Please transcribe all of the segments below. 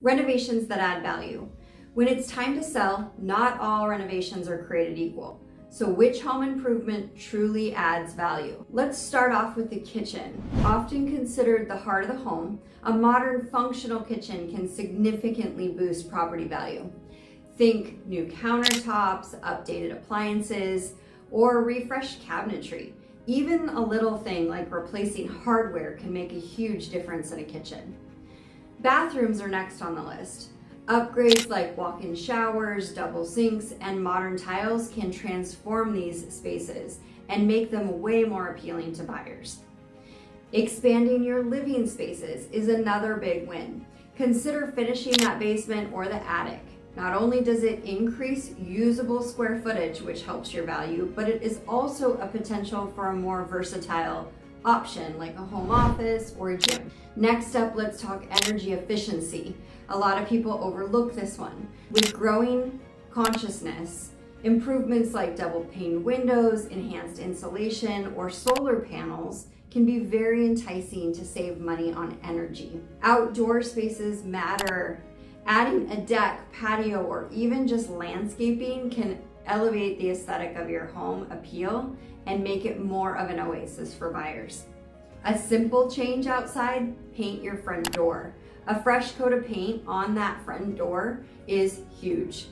Renovations that add value. When it's time to sell, not all renovations are created equal. So which home improvement truly adds value? Let's start off with the kitchen. Often considered the heart of the home, a modern functional kitchen can significantly boost property value. Think new countertops, updated appliances, or refreshed cabinetry. Even a little thing like replacing hardware can make a huge difference in a kitchen. Bathrooms are next on the list. Upgrades like walk-in showers, double sinks, and modern tiles can transform these spaces and make them way more appealing to buyers. Expanding your living spaces is another big win. Consider finishing that basement or the attic. Not only does it increase usable square footage, which helps your value, but it is also a potential for a more versatile option like a home office or a gym. Next up, let's talk energy efficiency. A lot of people overlook this one. With growing consciousness, improvements like double pane windows, enhanced insulation, or solar panels can be very enticing to save money on energy. Outdoor spaces matter. Adding a deck, patio, or even just landscaping can elevate the aesthetic of your home appeal and make it more of an oasis for buyers. A simple change outside, paint your front door. A fresh coat of paint on that front door is huge.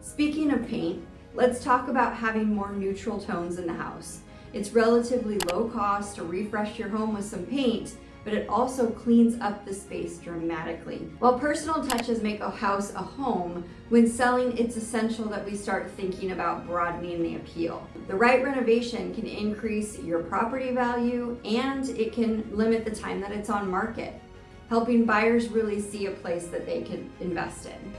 Speaking of paint, let's talk about having more neutral tones in the house. It's relatively low cost to refresh your home with some paint, but it also cleans up the space dramatically. While personal touches make a house a home, when selling, it's essential that we start thinking about broadening the appeal. The right renovation can increase your property value, and it can limit the time that it's on market, helping buyers really see a place that they can invest in.